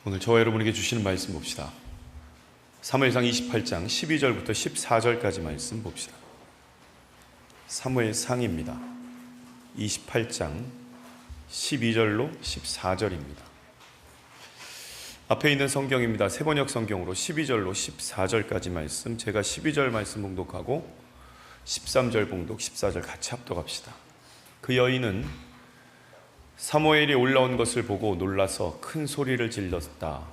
오늘 저와 여러분에게 주시는 말씀 봅시다. 사무엘상 28장 12절부터 14절까지 말씀 봅시다. 사무엘상입니다. 28장 12절로 14절입니다. 앞에 있는 성경입니다. 세번역 성경으로 12절로 14절까지 말씀, 제가 12절 말씀 봉독하고 13절 봉독, 14절 같이 합독합시다. 그 여인은 사무엘이 올라온 것을 보고 놀라서 큰 소리를 질렀다.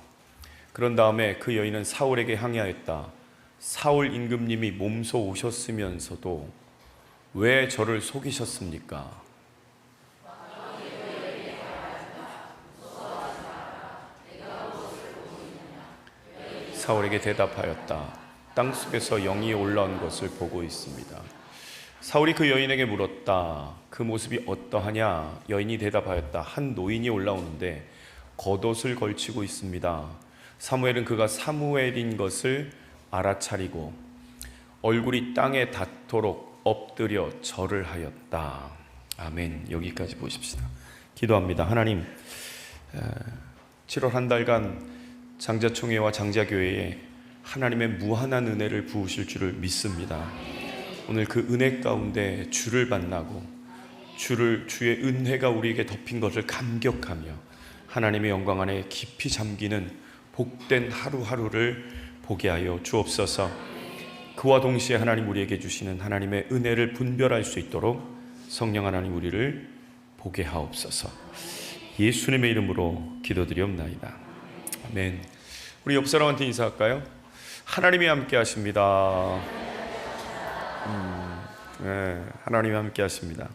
그런 다음에 그 여인은 사울에게 항의하였다. 사울 임금님이 몸소 오셨으면서도 왜 저를 속이셨습니까? 사울에게 대답하였다. 땅속에서 영이 올라온 것을 보고 있습니다. 사울이 그 여인에게 물었다. 그 모습이 어떠하냐? 여인이 대답하였다. 한 노인이 올라오는데 겉옷을 걸치고 있습니다. 사무엘은 그가 사무엘인 것을 알아차리고 얼굴이 땅에 닿도록 엎드려 절을 하였다. 아멘. 여기까지 보십시다. 기도합니다. 하나님, 7월 한 달간 장자총회와 장자교회에 하나님의 무한한 은혜를 부으실 줄을 믿습니다. 오늘 그 은혜 가운데 주를 만나고 주의 은혜가 우리에게 덮인 것을 감격하며 하나님의 영광 안에 깊이 잠기는 복된 하루하루를 보게 하여 주옵소서. 그와 동시에 하나님 우리에게 주시는 하나님의 은혜를 분별할 수 있도록 성령 하나님 우리를 보게 하옵소서. 예수님의 이름으로 기도드리옵나이다. 아멘. 우리 옆 사람한테 인사할까요? 하나님이 함께 하십니다. 하나님이 함께 하십니다.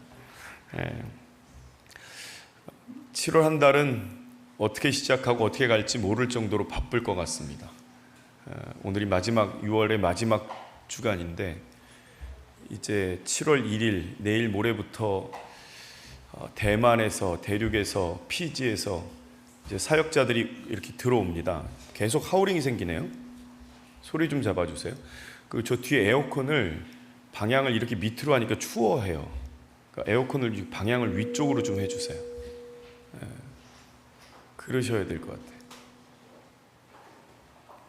7월 한 달은 어떻게 시작하고 어떻게 갈지 모를 정도로 바쁠 것 같습니다. 오늘이 마지막 6월의 마지막 주간인데 이제 7월 1일 내일 모레부터 대만에서 대륙에서 피지에서 이제 사역자들이 이렇게 들어옵니다. 계속 하우링이 생기네요. 소리 좀 잡아주세요. 그 저 뒤에 에어컨을 방향을 이렇게 밑으로 하니까 추워해요. 그러니까 에어컨을 방향을 위쪽으로 좀 해주세요. 그러셔야 될 것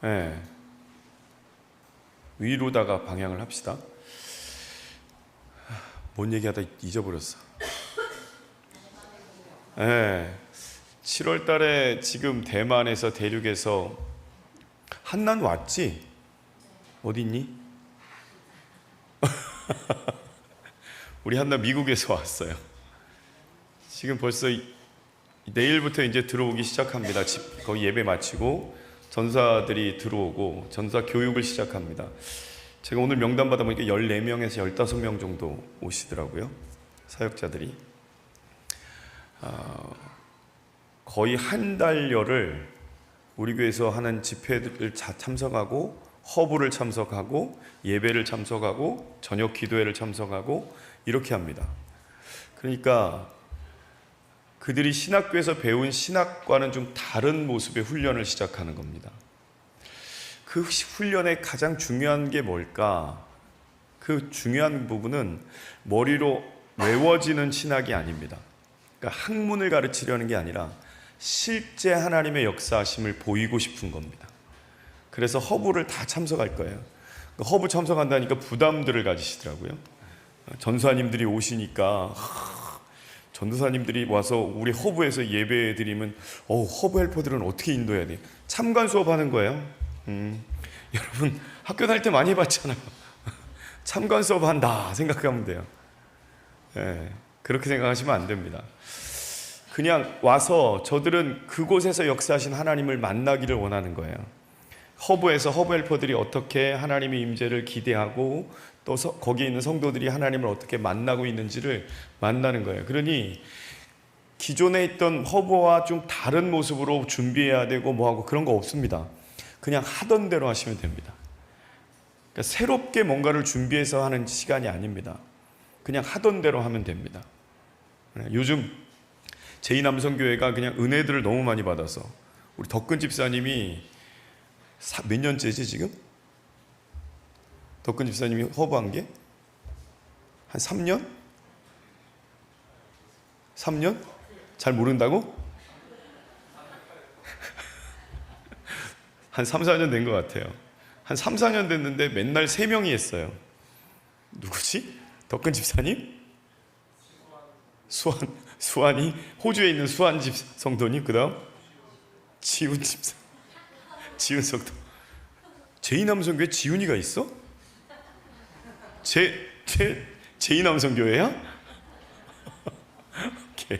같아요. 위로다가 방향을 합시다. 뭔 얘기하다 잊어버렸어. 7월 달에 지금 대만에서 대륙에서 한난 왔지? 어디 있니? 우리 한나 미국에서 왔어요. 지금 벌써 내일부터 이제 들어오기 시작합니다. 거기 예배 마치고 전사들이 들어오고 전사 교육을 시작합니다. 제가 오늘 명단 받아보니까 14명에서 15명 정도 오시더라고요. 사역자들이. 거의 한 달여를 우리 교회에서 하는 집회를 참석하고 허브를 참석하고 예배를 참석하고 저녁 기도회를 참석하고 이렇게 합니다. 그러니까 그들이 신학교에서 배운 신학과는 좀 다른 모습의 훈련을 시작하는 겁니다. 그 훈련의 가장 중요한 게 뭘까? 그 중요한 부분은 머리로 외워지는 신학이 아닙니다. 그러니까 학문을 가르치려는 게 아니라 실제 하나님의 역사하심을 보이고 싶은 겁니다. 그래서 허브를 다 참석할 거예요. 허브 참석한다니까 부담들을 가지시더라고요. 전사님들이 오시니까 전도사님들이 와서 우리 허브에서 예배 드리면 허브 헬퍼들은 어떻게 인도해야 돼? 참관 수업하는 거예요. 여러분 학교 다닐 때 많이 해봤잖아요. 참관 수업한다 생각하면 돼요. 그렇게 생각하시면 안 됩니다. 그냥 와서 저들은 그곳에서 역사하신 하나님을 만나기를 원하는 거예요. 허브에서 허브 헬퍼들이 어떻게 하나님의 임재를 기대하고 또 거기에 있는 성도들이 하나님을 어떻게 만나고 있는지를 만나는 거예요. 그러니 기존에 있던 허브와 좀 다른 모습으로 준비해야 되고 뭐하고 그런 거 없습니다. 그냥 하던 대로 하시면 됩니다. 그러니까 새롭게 뭔가를 준비해서 하는 시간이 아닙니다. 그냥 하던 대로 하면 됩니다. 요즘 제2남성교회가 그냥 은혜들을 너무 많이 받아서 우리 덕근 집사님이 몇 년째지 지금? 덕근 집사님이 허브한 게? 한 3년? 3년? 잘 모른다고? 한 3, 4년 된 것 같아요. 한 3, 4년 됐는데 맨날 3명이 했어요. 누구지? 덕근 집사님? 수환이 호주에 있는 수환 집 성도님, 그 다음 지훈 집사, 지훈 성도. 제2남성교회 지훈이가 있어? 제2남성교회야? 오케이.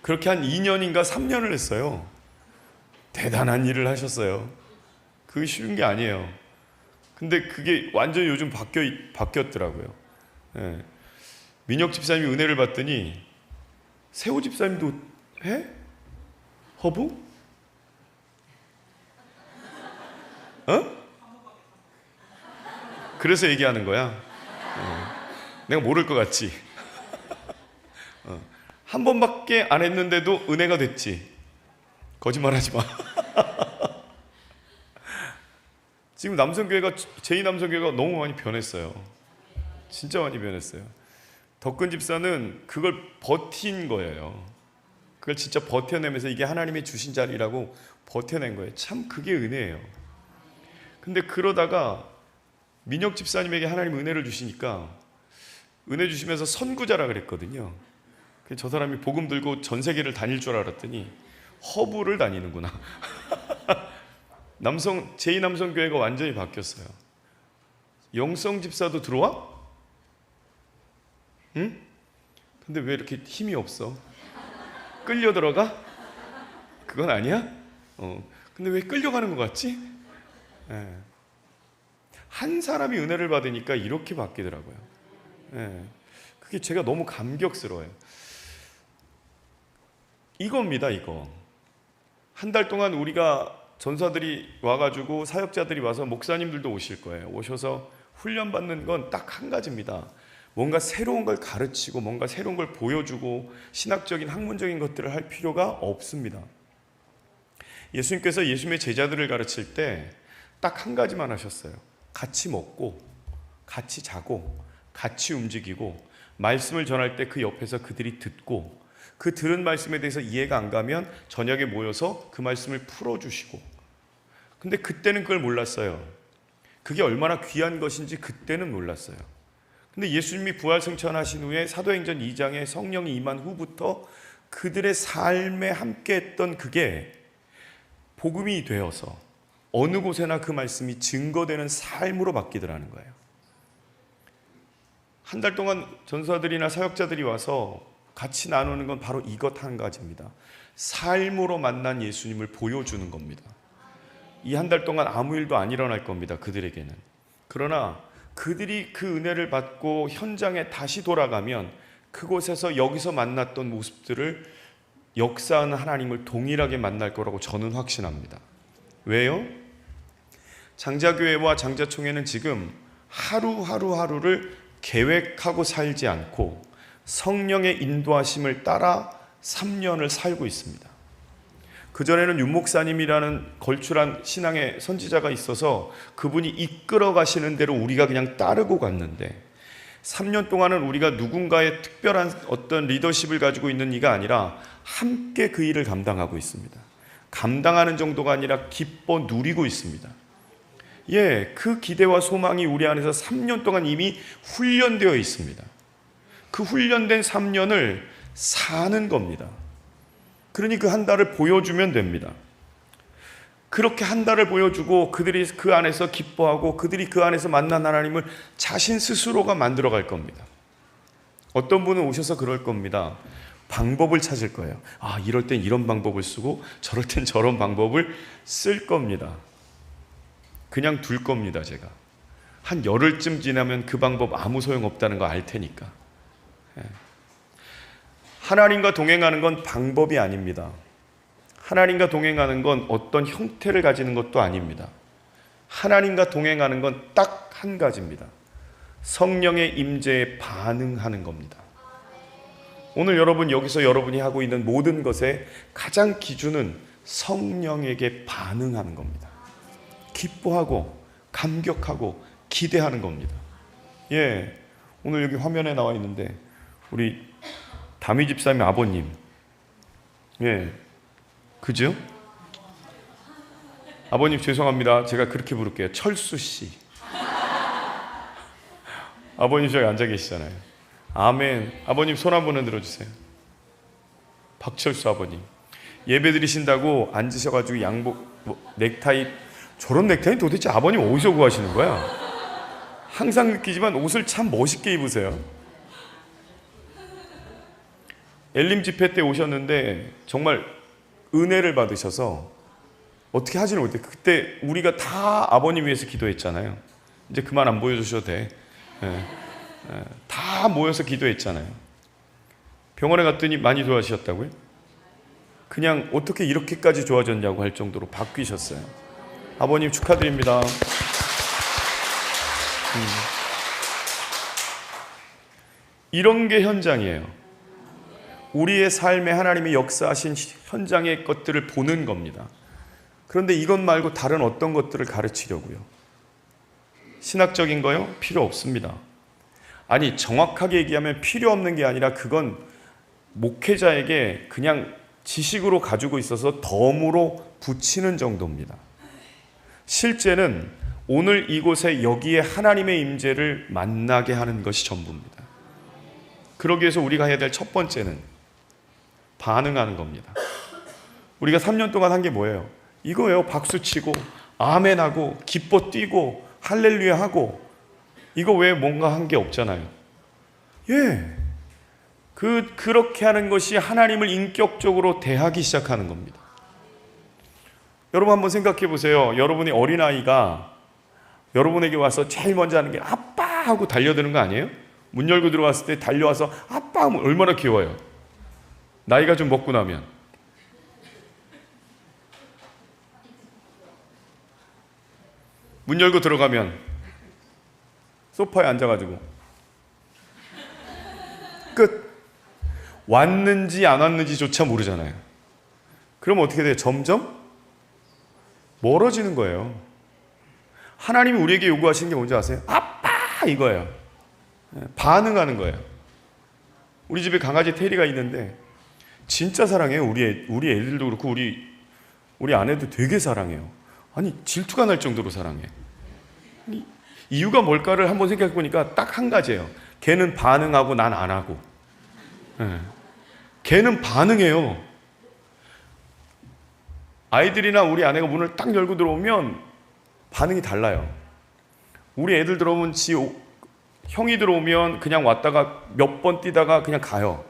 그렇게 한 2년인가 3년을 했어요. 대단한 일을 하셨어요. 그게 쉬운 게 아니에요. 근데 그게 완전히 요즘 바뀌었더라고요. 예. 민혁 집사님이 은혜를 받더니 세호 집사님도 해? 허브? 어? 그래서 얘기하는 거야. 내가 모를 것 같지. 한 번밖에 안 했는데도 은혜가 됐지. 거짓말하지 마. 지금 남성교회가 제2남성교회가 너무 많이 변했어요. 진짜 많이 변했어요. 덕근 집사는 그걸 버틴 거예요. 그걸 진짜 버텨내면서 이게 하나님이 주신 자리라고 버텨낸 거예요. 참 그게 은혜예요. 근데 그러다가 민혁 집사님에게 하나님 은혜를 주시니까 은혜 주시면서 선구자라 그랬거든요. 저 사람이 복음 들고 전 세계를 다닐 줄 알았더니 허브를 다니는구나. 제2남성교회가 완전히 바뀌었어요. 영성 집사도 들어와? 응? 근데 왜 이렇게 힘이 없어? 끌려 들어가? 그건 아니야? 근데 왜 끌려가는 것 같지? 예. 한 사람이 은혜를 받으니까 이렇게 바뀌더라고요. 예. 그게 제가 너무 감격스러워요. 이겁니다, 이거. 한 달 동안 우리가 전사들이 와가지고 사역자들이 와서 목사님들도 오실 거예요. 오셔서 훈련받는 건 딱 한 가지입니다. 뭔가 새로운 걸 가르치고 뭔가 새로운 걸 보여주고 신학적인 학문적인 것들을 할 필요가 없습니다. 예수님께서 예수님의 제자들을 가르칠 때 딱 한 가지만 하셨어요. 같이 먹고 같이 자고 같이 움직이고 말씀을 전할 때 그 옆에서 그들이 듣고 그 들은 말씀에 대해서 이해가 안 가면 저녁에 모여서 그 말씀을 풀어주시고. 근데 그때는 그걸 몰랐어요. 그게 얼마나 귀한 것인지 그때는 몰랐어요. 근데 예수님이 부활승천하신 후에 사도행전 2장에 성령이 임한 후부터 그들의 삶에 함께했던 그게 복음이 되어서 어느 곳에나 그 말씀이 증거되는 삶으로 바뀌더라는 거예요. 한 달 동안 전사들이나 사역자들이 와서 같이 나누는 건 바로 이것 한 가지입니다. 삶으로 만난 예수님을 보여주는 겁니다. 이 한 달 동안 아무 일도 안 일어날 겁니다. 그들에게는. 그러나 그들이 그 은혜를 받고 현장에 다시 돌아가면 그곳에서 여기서 만났던 모습들을 역사하는 하나님을 동일하게 만날 거라고 저는 확신합니다. 왜요? 장자교회와 장자총회는 지금 하루하루를 계획하고 살지 않고 성령의 인도하심을 따라 3년을 살고 있습니다. 그전에는 윤 목사님이라는 걸출한 신앙의 선지자가 있어서 그분이 이끌어 가시는 대로 우리가 그냥 따르고 갔는데 3년 동안은 우리가 누군가의 특별한 어떤 리더십을 가지고 있는 이가 아니라 함께 그 일을 감당하고 있습니다. 감당하는 정도가 아니라 기뻐 누리고 있습니다. 그 기대와 소망이 우리 안에서 3년 동안 이미 훈련되어 있습니다. 그 훈련된 3년을 사는 겁니다. 그러니 그 한 달을 보여주면 됩니다. 그렇게 한 달을 보여주고 그들이 그 안에서 기뻐하고 그들이 그 안에서 만난 하나님을 자신 스스로가 만들어갈 겁니다. 어떤 분은 오셔서 그럴 겁니다. 방법을 찾을 거예요. 이럴 땐 이런 방법을 쓰고 저럴 땐 저런 방법을 쓸 겁니다. 그냥 둘 겁니다. 제가 한 열흘쯤 지나면 그 방법 아무 소용없다는 거 알 테니까. 하나님과 동행하는 건 방법이 아닙니다. 하나님과 동행하는 건 어떤 형태를 가지는 것도 아닙니다. 하나님과 동행하는 건 딱 한 가지입니다. 성령의 임재에 반응하는 겁니다. 오늘 여러분이 하고 있는 모든 것의 가장 기준은 성령에게 반응하는 겁니다. 기뻐하고 감격하고 기대하는 겁니다. 오늘 여기 화면에 나와 있는데 우리 다미 집사님 아버님, 그죠? 아버님 죄송합니다. 제가 그렇게 부를게요. 철수 씨. 아버님 저기 앉아 계시잖아요. 아멘. 아버님 손 한번 흔들어 주세요. 박철수 아버님. 예배 드리신다고 앉으셔가지고 양복, 넥타이, 저런 넥타이 도대체 아버님 어디서 구하시는 거야? 항상 느끼지만 옷을 참 멋있게 입으세요. 엘림 집회 때 오셨는데 정말 은혜를 받으셔서 어떻게 하지를 못해. 그때 우리가 다 아버님 위해서 기도했잖아요. 이제 그만 안 보여주셔도 돼. 다 모여서 기도했잖아요. 병원에 갔더니 많이 좋아지셨다고요? 그냥 어떻게 이렇게까지 좋아졌냐고 할 정도로 바뀌셨어요. 아버님 축하드립니다. 이런 게 현장이에요. 우리의 삶에 하나님이 역사하신 현장의 것들을 보는 겁니다. 그런데 이것 말고 다른 어떤 것들을 가르치려고요? 신학적인 거요? 필요 없습니다. 아니, 정확하게 얘기하면 필요 없는 게 아니라 그건 목회자에게 그냥 지식으로 가지고 있어서 덤으로 붙이는 정도입니다. 실제는 오늘 이곳에 여기에 하나님의 임재를 만나게 하는 것이 전부입니다. 그러기 위해서 우리가 해야 될 첫 번째는 반응하는 겁니다. 우리가 3년 동안 한 게 뭐예요? 이거예요. 박수치고 아멘하고 기뻐 뛰고 할렐루야 하고. 이거 외에 뭔가 한 게 없잖아요. 예, 그렇게 하는 것이 하나님을 인격적으로 대하기 시작하는 겁니다. 여러분 한번 생각해 보세요. 여러분의 어린아이가 여러분에게 와서 제일 먼저 하는 게 아빠 하고 달려드는 거 아니에요? 문 열고 들어왔을 때 달려와서 아빠 하면 얼마나 귀여워요. 나이가 좀 먹고 나면. 문 열고 들어가면 소파에 앉아가지고 끝. 왔는지 안 왔는지조차 모르잖아요. 그럼 어떻게 돼요? 점점 멀어지는 거예요. 하나님이 우리에게 요구하시는 게 뭔지 아세요? 아빠! 이거예요. 반응하는 거예요. 우리 집에 강아지 테리가 있는데 진짜 사랑해요. 우리 애들도 그렇고 우리 아내도 되게 사랑해요. 아니, 질투가 날 정도로 사랑해. 이유가 뭘까를 한번 생각해 보니까 딱 한 가지예요. 걔는 반응하고 난 안 하고. 걔는 반응해요. 아이들이나 우리 아내가 문을 딱 열고 들어오면 반응이 달라요. 우리 애들 들어오면 형이 들어오면 그냥 왔다가 몇 번 뛰다가 그냥 가요.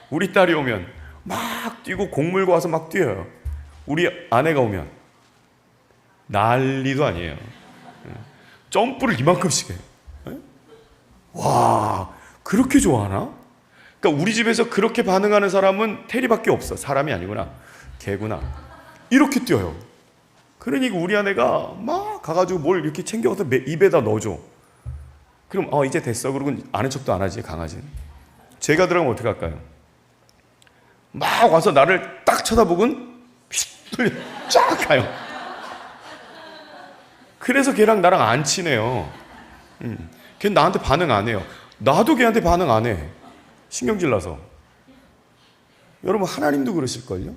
우리 딸이 오면 막 뛰고 공 물고 와서 막 뛰어요. 우리 아내가 오면 난리도 아니에요. 점프를 이만큼씩 해요. 와, 그렇게 좋아하나? 그러니까 우리 집에서 그렇게 반응하는 사람은 테리밖에 없어. 사람이 아니구나. 개구나. 이렇게 뛰어요. 그러니까 우리 아내가 막 가가지고 뭘 이렇게 챙겨서 입에다 넣어줘. 그럼 이제 됐어. 그러고 아는 척도 안 하지, 강아지는. 제가 들어가면 어떻게 할까요? 막 와서 나를 딱 쳐다보곤 쫙 가요. 그래서 걔랑 나랑 안 친해요. 걔는 나한테 반응 안 해요. 나도 걔한테 반응 안 해. 신경질 나서. 여러분, 하나님도 그러실걸요?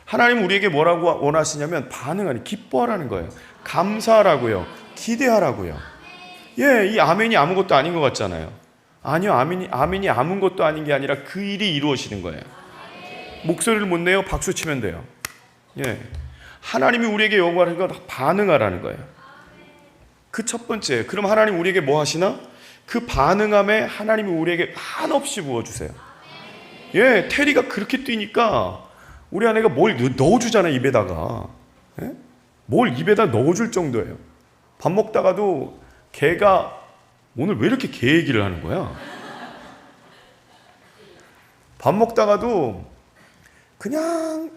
하나님 우리에게 뭐라고 원하시냐면 반응하는, 기뻐하라는 거예요. 감사하라고요. 기대하라고요. 예, 이 아멘이 아무것도 아닌 것 같잖아요. 아니요, 아멘이 아무것도 아닌 게 아니라 그 일이 이루어지는 거예요. 목소리를 못 내요? 박수 치면 돼요. 예, 하나님이 우리에게 요구하는 건 반응하라는 거예요. 그 첫 번째. 그럼 하나님 우리에게 뭐 하시나? 그 반응함에 하나님이 우리에게 한없이 부어주세요. 예, 테리가 그렇게 뛰니까 우리 아내가 뭘 넣어주잖아요, 입에다가. 예? 뭘 입에다 넣어줄 정도예요. 밥 먹다가도 걔가 오늘 왜 이렇게 개 얘기를 하는 거야? 밥 먹다가도 그냥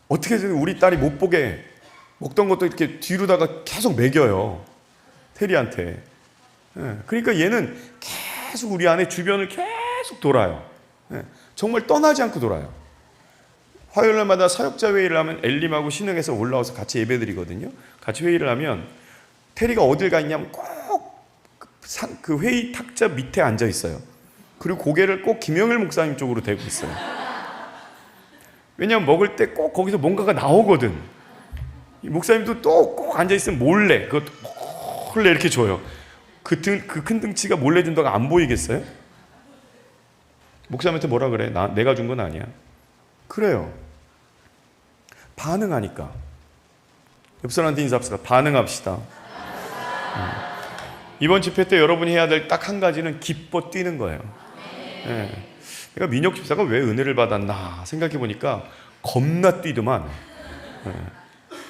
어떻게든 우리 딸이 못 보게 먹던 것도 이렇게 뒤로다가 계속 먹여요. 테리한테. 예, 그러니까 얘는 계속 우리 안에 주변을 계속 돌아요. 예, 정말 떠나지 않고 돌아요. 화요일날마다 사역자 회의를 하면 엘림하고 신흥에서 올라와서 같이 예배드리거든요. 같이 회의를 하면 테리가 어딜 가 있냐면 꼭 그 회의 탁자 밑에 앉아 있어요. 그리고 고개를 꼭 김영일 목사님 쪽으로 대고 있어요. 왜냐하면 먹을 때 꼭 거기서 뭔가가 나오거든. 목사님도 또 꼭 앉아있으면 몰래 그것도 몰래 이렇게 줘요. 그 큰 등치가 몰래 준다고 안 보이겠어요? 목사님한테 뭐라 그래? 내가 준 건 아니야. 그래요. 반응하니까. 옆 사람한테 인사합시다. 반응합시다. 이번 집회 때 여러분이 해야 될 딱 한 가지는 기뻐 뛰는 거예요. 네. 내가 민혁 집사가 왜 은혜를 받았나 생각해 보니까 겁나 뛰더만. 네.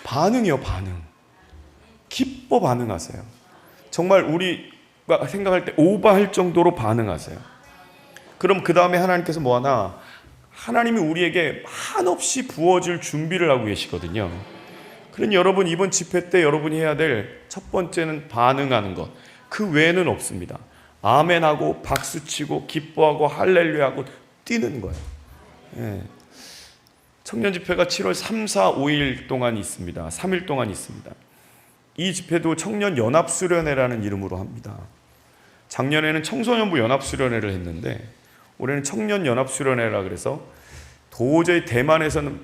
반응이요, 반응. 기뻐 반응하세요. 정말 우리가 생각할 때 오버할 정도로 반응하세요. 그럼 그 다음에 하나님께서 뭐하나? 하나님이 우리에게 한없이 부어줄 준비를 하고 계시거든요. 그러니 여러분 이번 집회 때 여러분이 해야 될 첫 번째는 반응하는 것. 그 외에는 없습니다. 아멘하고 박수치고 기뻐하고 할렐루야하고 뛰는 거예요. 예. 청년 집회가 7월 3, 4, 5일 동안 있습니다. 3일 동안 있습니다. 이 집회도 청년 연합수련회라는 이름으로 합니다. 작년에는 청소년부 연합수련회를 했는데 올해는 청년 연합수련회라 그래서 도저히 대만에서는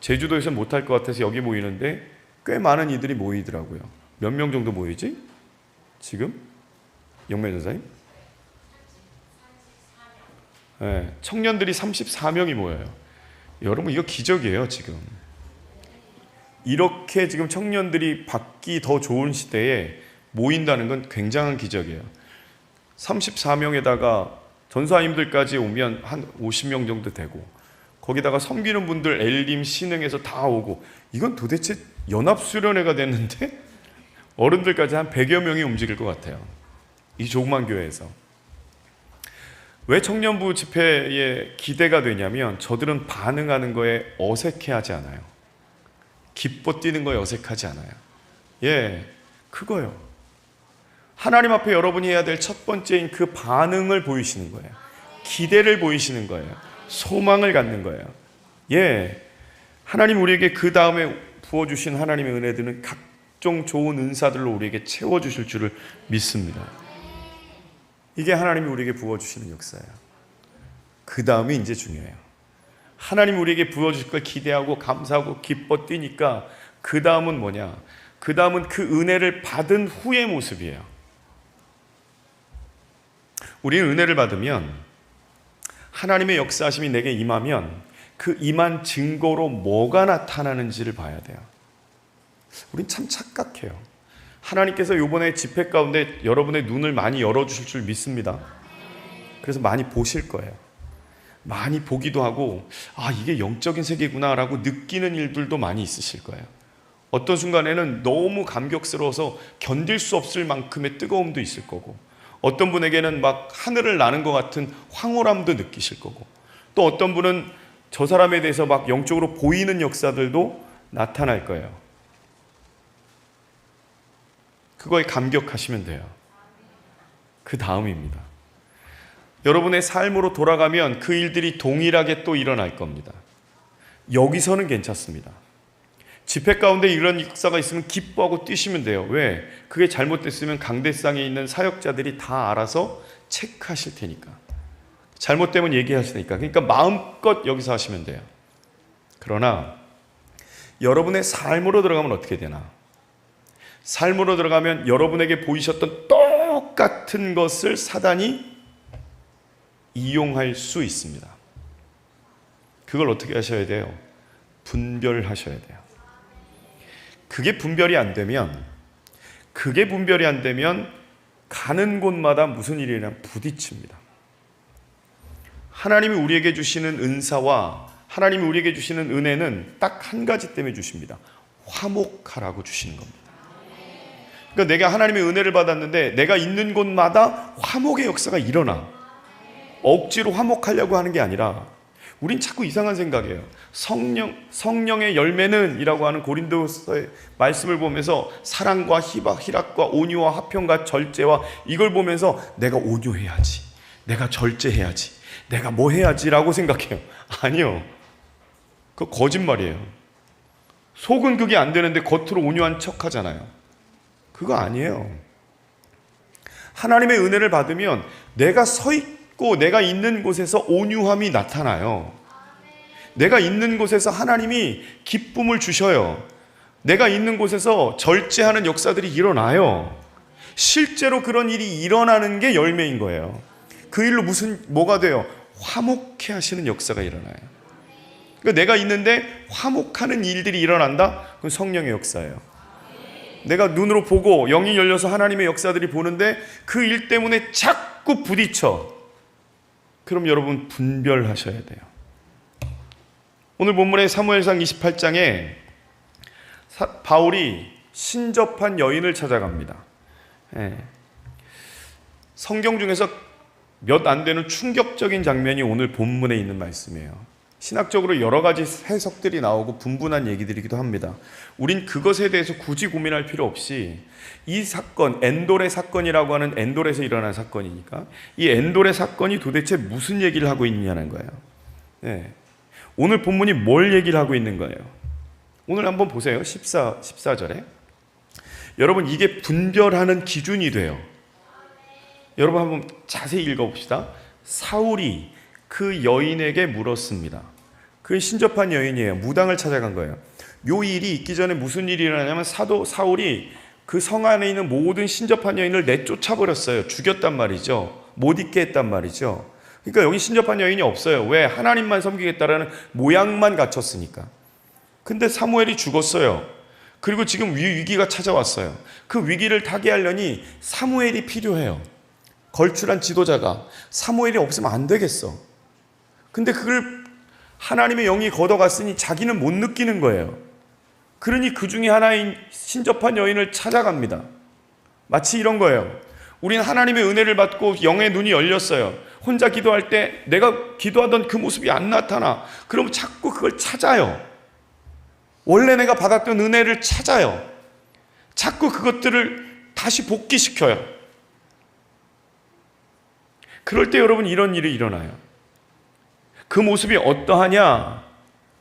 제주도에서는 못할 것 같아서 여기 모이는데 꽤 많은 이들이 모이더라고요. 몇 명 정도 모이지? 지금? 영매 전사님? 네, 청년들이 34명이 모여요. 여러분 이거 기적이에요. 지금 이렇게 지금 청년들이 받기 더 좋은 시대에 모인다는 건 굉장한 기적이에요. 34명에다가 전사님들까지 오면 한 50명 정도 되고 거기다가 섬기는 분들 엘림 신흥에서 다 오고 이건 도대체 연합수련회가 됐는데 어른들까지 한 100여 명이 움직일 것 같아요. 이 조그만 교회에서. 왜 청년부 집회에 기대가 되냐면 저들은 반응하는 거에 어색해하지 않아요. 기뻐 뛰는 거에 어색하지 않아요. 예, 그거요. 하나님 앞에 여러분이 해야 될 첫 번째인 그 반응을 보이시는 거예요. 기대를 보이시는 거예요. 소망을 갖는 거예요. 예, 하나님 우리에게 그 다음에 부어주신 하나님의 은혜들은 각종 좋은 은사들로 우리에게 채워주실 줄을 믿습니다. 이게 하나님이 우리에게 부어주시는 역사예요. 그 다음이 이제 중요해요. 하나님 우리에게 부어주실 걸 기대하고 감사하고 기뻐 뛰니까 그 다음은 뭐냐? 그 다음은 그 은혜를 받은 후의 모습이에요. 우리는 은혜를 받으면 하나님의 역사하심이 내게 임하면 그 임한 증거로 뭐가 나타나는지를 봐야 돼요. 우린 참 착각해요. 하나님께서 이번에 집회 가운데 여러분의 눈을 많이 열어주실 줄 믿습니다. 그래서 많이 보실 거예요. 많이 보기도 하고 이게 영적인 세계구나 라고 느끼는 일들도 많이 있으실 거예요. 어떤 순간에는 너무 감격스러워서 견딜 수 없을 만큼의 뜨거움도 있을 거고 어떤 분에게는 막 하늘을 나는 것 같은 황홀함도 느끼실 거고 또 어떤 분은 저 사람에 대해서 막 영적으로 보이는 역사들도 나타날 거예요. 그거에 감격하시면 돼요. 그 다음입니다. 여러분의 삶으로 돌아가면 그 일들이 동일하게 또 일어날 겁니다. 여기서는 괜찮습니다. 집회 가운데 이런 역사가 있으면 기뻐하고 뛰시면 돼요. 왜? 그게 잘못됐으면 강대상에 있는 사역자들이 다 알아서 체크하실 테니까. 잘못되면 얘기하시니까. 그러니까 마음껏 여기서 하시면 돼요. 그러나 여러분의 삶으로 들어가면 어떻게 되나? 삶으로 들어가면 여러분에게 보이셨던 똑같은 것을 사단이 이용할 수 있습니다. 그걸 어떻게 하셔야 돼요? 분별하셔야 돼요. 그게 분별이 안 되면 가는 곳마다 무슨 일이냐 부딪힙니다. 하나님이 우리에게 주시는 은사와 하나님이 우리에게 주시는 은혜는 딱 한 가지 때문에 주십니다. 화목하라고 주시는 겁니다. 그러니까 내가 하나님의 은혜를 받았는데 내가 있는 곳마다 화목의 역사가 일어나. 억지로 화목하려고 하는 게 아니라 우린 자꾸 이상한 생각이에요. 성령의 열매는 이라고 하는 고린도서의 말씀을 보면서 사랑과 희락과 온유와 화평과 절제와 이걸 보면서 내가 온유해야지, 내가 절제해야지, 내가 뭐 해야지라고 생각해요. 아니요. 그거 거짓말이에요. 속은 그게 안 되는데 겉으로 온유한 척 하잖아요. 그거 아니에요. 하나님의 은혜를 받으면 내가 서 있고 내가 있는 곳에서 온유함이 나타나요. 내가 있는 곳에서 하나님이 기쁨을 주셔요. 내가 있는 곳에서 절제하는 역사들이 일어나요. 실제로 그런 일이 일어나는 게 열매인 거예요. 그 일로 뭐가 돼요? 화목해 하시는 역사가 일어나요. 그러니까 내가 있는데 화목하는 일들이 일어난다? 그건 성령의 역사예요. 내가 눈으로 보고 영이 열려서 하나님의 역사들이 보는데 그 일 때문에 자꾸 부딪혀. 그럼 여러분 분별하셔야 돼요. 오늘 본문의 사무엘상 28장에 바울이 신접한 여인을 찾아갑니다. 성경 중에서 몇 안 되는 충격적인 장면이 오늘 본문에 있는 말씀이에요. 신학적으로 여러 가지 해석들이 나오고 분분한 얘기들이기도 합니다. 우린 그것에 대해서 굳이 고민할 필요 없이 이 사건, 엔돌의 사건이라고 하는 엔돌에서 일어난 사건이니까 이 엔돌의 사건이 도대체 무슨 얘기를 하고 있느냐는 거예요. 오늘 본문이 뭘 얘기를 하고 있는 거예요? 오늘 한번 보세요. 14절에. 여러분, 이게 분별하는 기준이 돼요. 여러분 한번 자세히 읽어봅시다. 사울이 그 여인에게 물었습니다. 그 신접한 여인이에요. 무당을 찾아간 거예요. 요 일이 있기 전에 무슨 일이 일어나냐면 사도 사울이 그 성 안에 있는 모든 신접한 여인을 내쫓아 버렸어요. 죽였단 말이죠. 못 있게 했단 말이죠. 그러니까 여기 신접한 여인이 없어요. 왜? 하나님만 섬기겠다라는 모양만 갖췄으니까. 근데 사무엘이 죽었어요. 그리고 지금 위기가 찾아왔어요. 그 위기를 타개하려니 사무엘이 필요해요. 걸출한 지도자가. 사무엘이 없으면 안 되겠어. 근데 그걸 하나님의 영이 걷어갔으니 자기는 못 느끼는 거예요. 그러니 그 중에 하나인 신접한 여인을 찾아갑니다. 마치 이런 거예요. 우린 하나님의 은혜를 받고 영의 눈이 열렸어요. 혼자 기도할 때 내가 기도하던 그 모습이 안 나타나. 그럼 자꾸 그걸 찾아요. 원래 내가 받았던 은혜를 찾아요. 자꾸 그것들을 다시 복귀시켜요. 그럴 때 여러분 이런 일이 일어나요. 그 모습이 어떠하냐?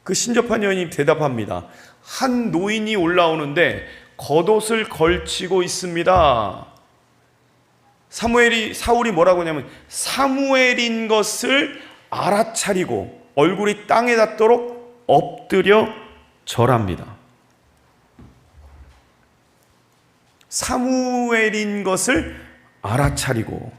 그 신접한 여인이 대답합니다. 한 노인이 올라오는데 겉옷을 걸치고 있습니다. 사울이 뭐라고 하냐면 사무엘인 것을 알아차리고 얼굴이 땅에 닿도록 엎드려 절합니다. 사무엘인 것을 알아차리고.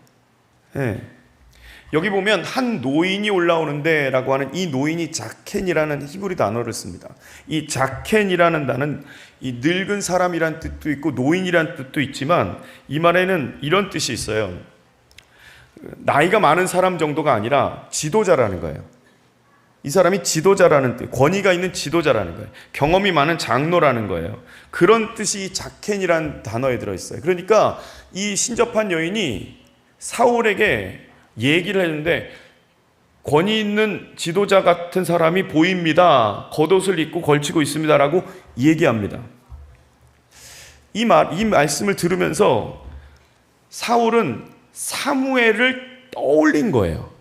여기 보면 한 노인이 올라오는데 라고 하는 이 노인이 자켄이라는 히브리 단어를 씁니다. 이 자켄이라는 단어는 이 늙은 사람이란 뜻도 있고 노인이란 뜻도 있지만 이 말에는 이런 뜻이 있어요. 나이가 많은 사람 정도가 아니라 지도자라는 거예요. 이 사람이 지도자라는 뜻, 권위가 있는 지도자라는 거예요. 경험이 많은 장로라는 거예요. 그런 뜻이 자켄이라는 단어에 들어있어요. 그러니까 이 신접한 여인이 사울에게 얘기를 했는데 권위 있는 지도자 같은 사람이 보입니다. 겉옷을 입고 걸치고 있습니다라고 얘기합니다. 이 말씀을 들으면서 사울은 사무엘을 떠올린 거예요.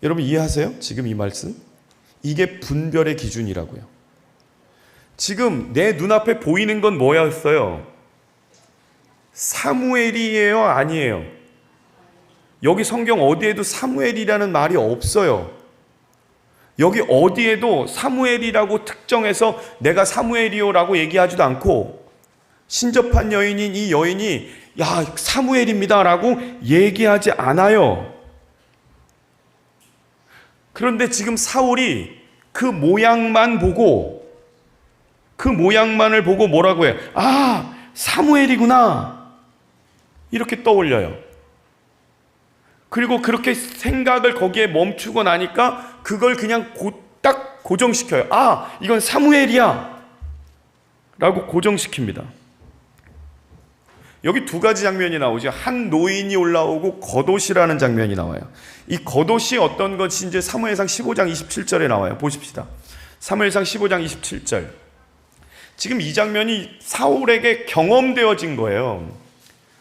여러분 이해하세요? 지금 이 말씀? 이게 분별의 기준이라고요. 지금 내 눈앞에 보이는 건 뭐였어요? 사무엘이에요? 아니에요? 여기 성경 어디에도 사무엘이라는 말이 없어요. 여기 어디에도 사무엘이라고 특정해서 내가 사무엘이요라고 얘기하지도 않고 신접한 여인인 이 여인이 야 사무엘입니다라고 얘기하지 않아요. 그런데 지금 사울이 그 모양만을 보고 뭐라고 해요? 아 사무엘이구나 이렇게 떠올려요. 그리고 그렇게 생각을 거기에 멈추고 나니까 그걸 그냥 딱 고정시켜요. 아, 이건 사무엘이야 라고 고정시킵니다. 여기 두 가지 장면이 나오죠. 한 노인이 올라오고 겉옷이라는 장면이 나와요. 이 겉옷이 어떤 것인지 사무엘상 15장 27절에 나와요. 보십시다. 사무엘상 15장 27절. 지금 이 장면이 사울에게 경험되어진 거예요.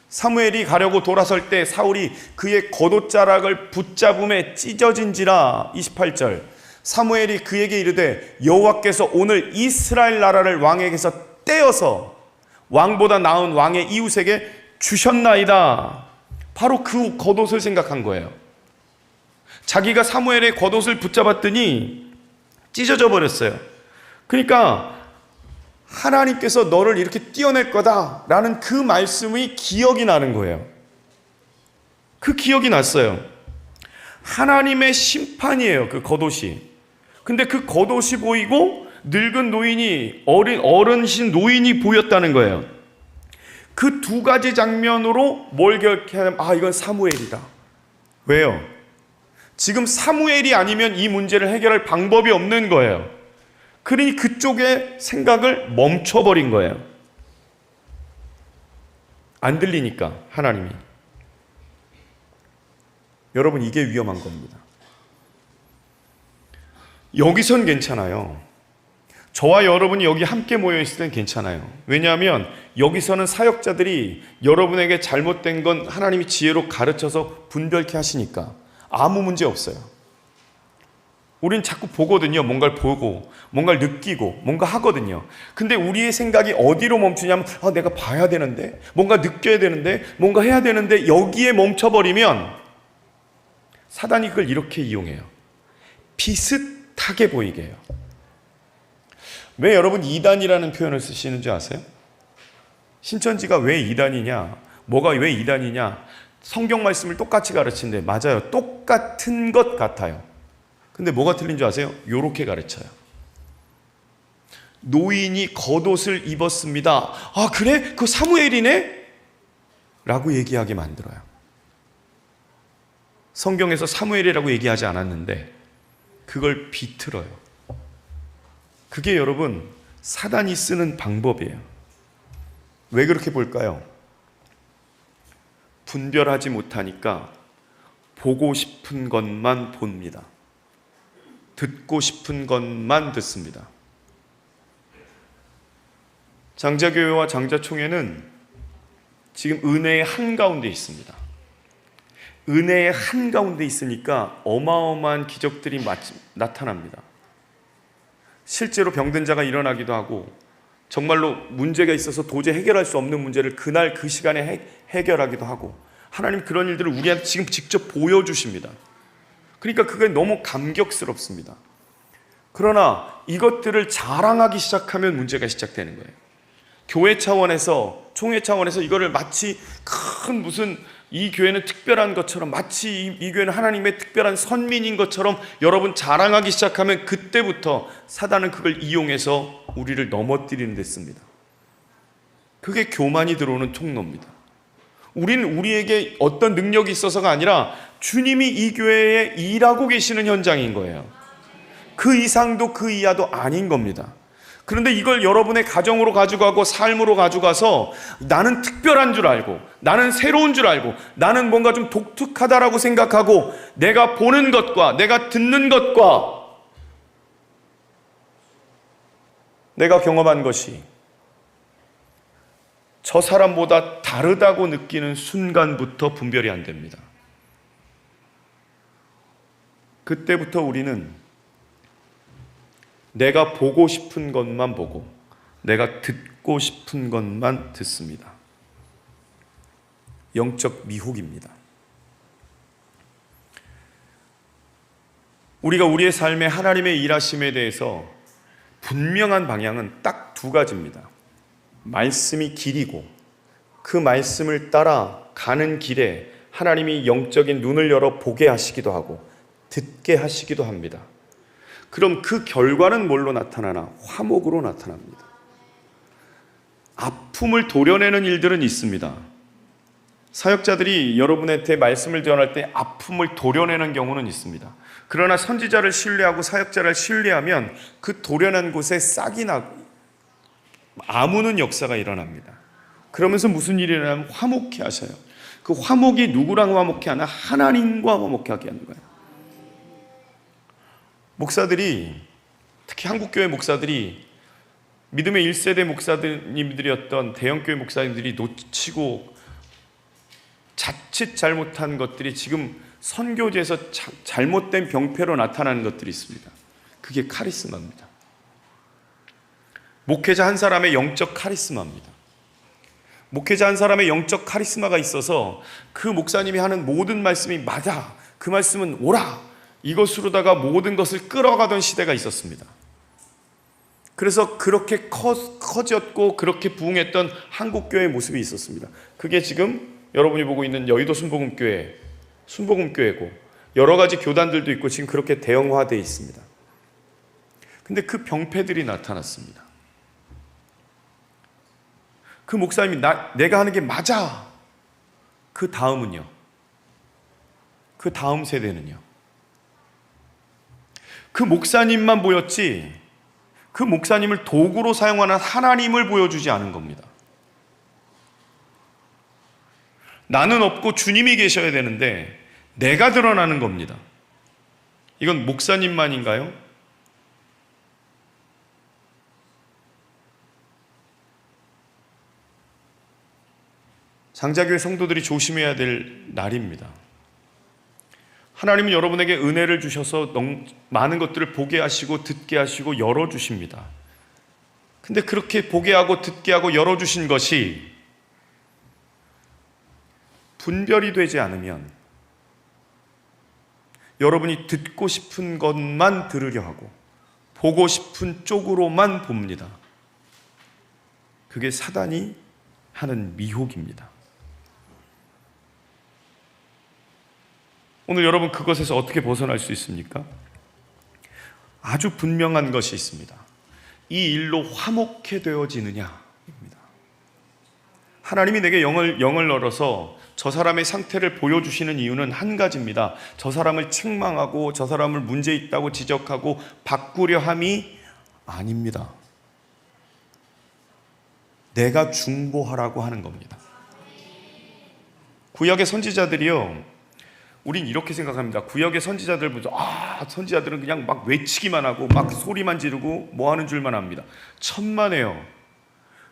사무엘이 가려고 돌아설 때 사울이 그의 겉옷자락을 붙잡음에 찢어진지라. 28절. 사무엘이 그에게 이르되 여호와께서 오늘 이스라엘 나라를 왕에게서 떼어서 왕보다 나은 왕의 이웃에게 주셨나이다. 바로 그 겉옷을 생각한 거예요. 자기가 사무엘의 겉옷을 붙잡았더니 찢어져 버렸어요. 그러니까 하나님께서 너를 이렇게 띄어낼 거다라는 그 말씀이 기억이 나는 거예요. 그 기억이 났어요. 하나님의 심판이에요, 그 겉옷이. 근데 그 겉옷이 보이고 늙은 노인이 어른신 노인이 보였다는 거예요. 그 두 가지 장면으로 뭘 기억하냐면 이건 사무엘이다. 왜요? 지금 사무엘이 아니면 이 문제를 해결할 방법이 없는 거예요. 그러니 그쪽의 생각을 멈춰버린 거예요. 안 들리니까 하나님이. 여러분, 이게 위험한 겁니다. 여기선 괜찮아요. 저와 여러분이 여기 함께 모여있을 땐 괜찮아요. 왜냐하면 여기서는 사역자들이 여러분에게 잘못된 건 하나님이 지혜로 가르쳐서 분별케 하시니까 아무 문제 없어요. 우린 자꾸 보거든요. 뭔가를 보고 뭔가를 느끼고 뭔가 하거든요. 근데 우리의 생각이 어디로 멈추냐면 내가 봐야 되는데, 뭔가 느껴야 되는데, 뭔가 해야 되는데, 여기에 멈춰버리면 사단이 그걸 이렇게 이용해요. 비슷하게 보이게 해요. 왜 여러분 이단이라는 표현을 쓰시는 줄 아세요? 신천지가 왜 이단이냐, 뭐가 왜 이단이냐, 성경 말씀을 똑같이 가르치는데 맞아요. 똑같은 것 같아요. 근데 뭐가 틀린 줄 아세요? 요렇게 가르쳐요. 노인이 겉옷을 입었습니다. 그래? 그거 사무엘이네? 라고 얘기하게 만들어요. 성경에서 사무엘이라고 얘기하지 않았는데 그걸 비틀어요. 그게 여러분 사단이 쓰는 방법이에요. 왜 그렇게 볼까요? 분별하지 못하니까 보고 싶은 것만 봅니다. 듣고 싶은 것만 듣습니다. 장자교회와 장자총회는 지금 은혜의 한가운데 있습니다. 은혜의 한가운데 있으니까 어마어마한 기적들이 나타납니다. 실제로 병든 자가 일어나기도 하고, 정말로 문제가 있어서 도저히 해결할 수 없는 문제를 그날 그 시간에 해결하기도 하고, 하나님 그런 일들을 우리한테 지금 직접 보여주십니다. 그러니까 그게 너무 감격스럽습니다. 그러나 이것들을 자랑하기 시작하면 문제가 시작되는 거예요. 교회 차원에서, 총회 차원에서 이거를 마치 큰 무슨 이 교회는 특별한 것처럼, 마치 이 교회는 하나님의 특별한 선민인 것처럼 여러분 자랑하기 시작하면 그때부터 사단은 그걸 이용해서 우리를 넘어뜨리는 데 씁니다. 그게 교만이 들어오는 통로입니다. 우리는 우리에게 어떤 능력이 있어서가 아니라 주님이 이 교회에 일하고 계시는 현장인 거예요. 그 이상도 그 이하도 아닌 겁니다. 그런데 이걸 여러분의 가정으로 가져가고 삶으로 가져가서 나는 특별한 줄 알고, 나는 새로운 줄 알고, 나는 뭔가 좀 독특하다라고 생각하고, 내가 보는 것과 내가 듣는 것과 내가 경험한 것이 저 사람보다 다르다고 느끼는 순간부터 분별이 안 됩니다. 그때부터 우리는 내가 보고 싶은 것만 보고 내가 듣고 싶은 것만 듣습니다. 영적 미혹입니다. 우리가 우리의 삶에 하나님의 일하심에 대해서 분명한 방향은 딱 두 가지입니다. 말씀이 길이고 그 말씀을 따라 가는 길에 하나님이 영적인 눈을 열어 보게 하시기도 하고 듣게 하시기도 합니다. 그럼 그 결과는 뭘로 나타나나? 화목으로 나타납니다. 아픔을 도려내는 일들은 있습니다. 사역자들이 여러분한테 말씀을 전할 때 아픔을 도려내는 경우는 있습니다. 그러나 선지자를 신뢰하고 사역자를 신뢰하면 그 도려낸 곳에 싹이 나고 아무는 역사가 일어납니다. 그러면서 무슨 일이 일어나면 화목케 하셔요. 그 화목이 누구랑 화목케 하나? 하나님과 화목케 하게 하는 거예요. 목사들이, 특히 한국교회 목사들이, 믿음의 1세대 목사님들이었던 대형교회 목사님들이 놓치고 자칫 잘못한 것들이 지금 선교지에서 잘못된 병폐로 나타나는 것들이 있습니다. 그게 카리스마입니다. 목회자 한 사람의 영적 카리스마입니다. 목회자 한 사람의 영적 카리스마가 있어서 그 목사님이 하는 모든 말씀이 맞아, 그 말씀은 옳아, 이것으로다가 모든 것을 끌어가던 시대가 있었습니다. 그래서 그렇게 커졌고 그렇게 부흥했던 한국교회의 모습이 있었습니다. 그게 지금 여러분이 보고 있는 여의도 순복음교회고 여러 가지 교단들도 있고 지금 그렇게 대형화되어 있습니다. 근데 그 병폐들이 나타났습니다. 그 목사님이 내가 하는 게 맞아. 그 다음은요? 그 다음 세대는요? 그 목사님만 보였지 그 목사님을 도구로 사용하는 하나님을 보여주지 않은 겁니다. 나는 없고 주님이 계셔야 되는데 내가 드러나는 겁니다. 이건 목사님만인가요? 장자교회 성도들이 조심해야 될 날입니다. 하나님은 여러분에게 은혜를 주셔서 많은 것들을 보게 하시고 듣게 하시고 열어주십니다. 근데 그렇게 보게 하고 듣게 하고 열어주신 것이 분별이 되지 않으면 여러분이 듣고 싶은 것만 들으려 하고 보고 싶은 쪽으로만 봅니다. 그게 사단이 하는 미혹입니다. 오늘 여러분 그것에서 어떻게 벗어날 수 있습니까? 아주 분명한 것이 있습니다. 이 일로 화목해 되어지느냐입니다. 하나님이 내게 영을 열어서 저 사람의 상태를 보여주시는 이유는 한 가지입니다. 저 사람을 책망하고 저 사람을 문제 있다고 지적하고 바꾸려 함이 아닙니다. 내가 중보하라고 하는 겁니다. 구약의 선지자들이요, 우린 이렇게 생각합니다. 구약의 선지자들 보죠. 선지자들은 그냥 막 외치기만 하고 막 소리만 지르고 뭐 하는 줄만 압니다. 천만에요.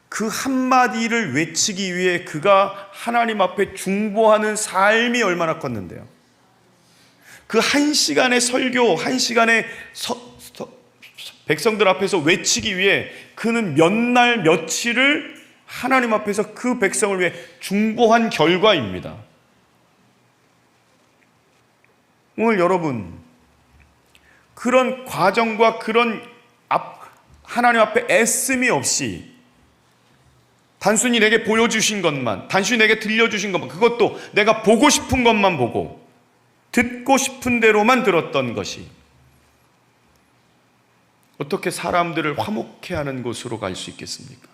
그 한마디를 외치기 위해 그가 하나님 앞에 중보하는 삶이 얼마나 컸는데요. 그 한 시간의 설교, 한 시간의 백성들 앞에서 외치기 위해 그는 몇 날 며칠을 하나님 앞에서 그 백성을 위해 중보한 결과입니다. 오늘 여러분 그런 과정과 그런 하나님 앞에 애씀이 없이 단순히 내게 보여주신 것만, 단순히 내게 들려주신 것만, 그것도 내가 보고 싶은 것만 보고 듣고 싶은 대로만 들었던 것이 어떻게 사람들을 화목해 하는 곳으로 갈 수 있겠습니까?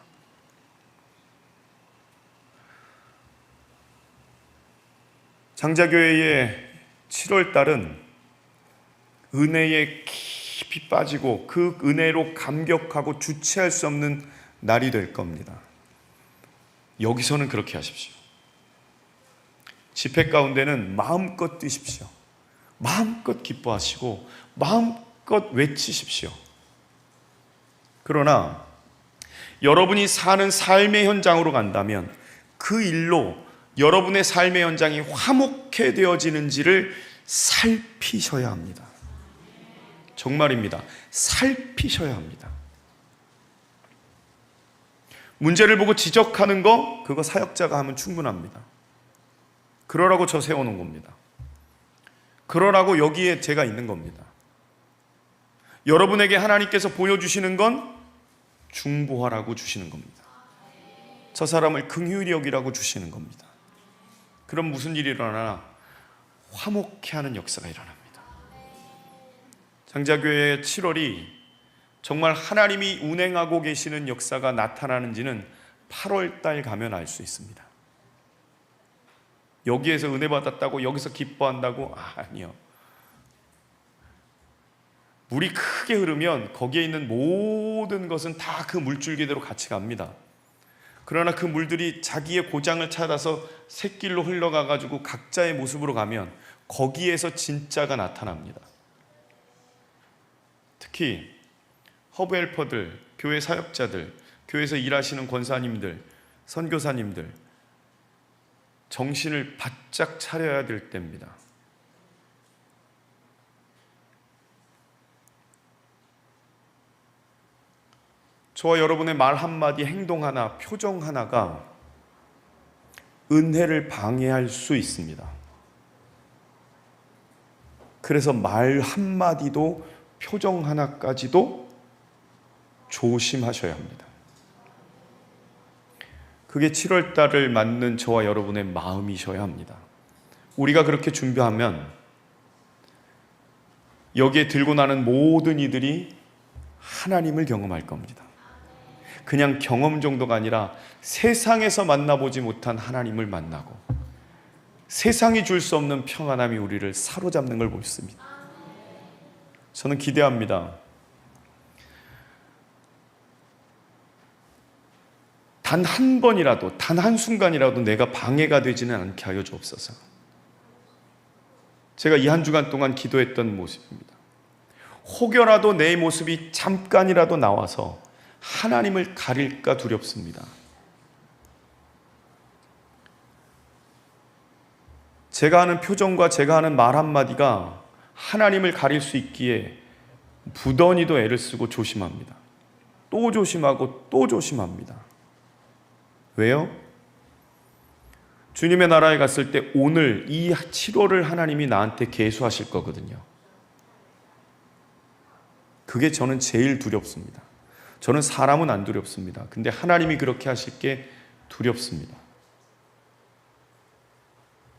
장자교회의 7월달은 은혜에 깊이 빠지고 그 은혜로 감격하고 주체할 수 없는 날이 될 겁니다. 여기서는 그렇게 하십시오. 집회 가운데는 마음껏 뛰십시오. 마음껏 기뻐하시고 마음껏 외치십시오. 그러나 여러분이 사는 삶의 현장으로 간다면 그 일로 여러분의 삶의 현장이 화목해 되어지는지를 살피셔야 합니다. 정말입니다. 살피셔야 합니다. 문제를 보고 지적하는 거, 그거 사역자가 하면 충분합니다. 그러라고 저 세워놓은 겁니다. 그러라고 여기에 제가 있는 겁니다. 여러분에게 하나님께서 보여주시는 건 중보하라고 주시는 겁니다. 저 사람을 긍휼히 여기라고 주시는 겁니다. 그럼 무슨 일이 일어나나? 화목해 하는 역사가 일어납니다. 장자교회의 7월이 정말 하나님이 운행하고 계시는 역사가 나타나는지는 8월달 가면 알 수 있습니다. 여기에서 은혜 받았다고 여기서 기뻐한다고? 아니요. 물이 크게 흐르면 거기에 있는 모든 것은 다 그 물줄기대로 같이 갑니다. 그러나 그 물들이 자기의 고장을 찾아서 샛길로 흘러가가지고 각자의 모습으로 가면 거기에서 진짜가 나타납니다. 특히 허브 헬퍼들, 교회 사역자들, 교회에서 일하시는 권사님들, 선교사님들 정신을 바짝 차려야 될 때입니다. 저와 여러분의 말 한마디, 행동 하나, 표정 하나가 은혜를 방해할 수 있습니다. 그래서 말 한마디도 표정 하나까지도 조심하셔야 합니다. 그게 7월 달을 맞는 저와 여러분의 마음이셔야 합니다. 우리가 그렇게 준비하면 여기에 들고 나는 모든 이들이 하나님을 경험할 겁니다. 그냥 경험 정도가 아니라 세상에서 만나보지 못한 하나님을 만나고 세상이 줄 수 없는 평안함이 우리를 사로잡는 걸 보십니다. 저는 기대합니다. 단 한 번이라도, 단 한순간이라도 내가 방해가 되지는 않게 하여 주옵소서. 제가 이 한 주간 동안 기도했던 모습입니다. 혹여라도 내 모습이 잠깐이라도 나와서 하나님을 가릴까 두렵습니다. 제가 하는 표정과 제가 하는 말 한마디가 하나님을 가릴 수 있기에 부단히도 애를 쓰고 조심합니다. 또 조심하고 또 조심합니다. 왜요? 주님의 나라에 갔을 때 오늘 이 7월을 하나님이 나한테 계수하실 거거든요. 그게 저는 제일 두렵습니다. 저는 사람은 안 두렵습니다. 근데 하나님이 그렇게 하실 게 두렵습니다.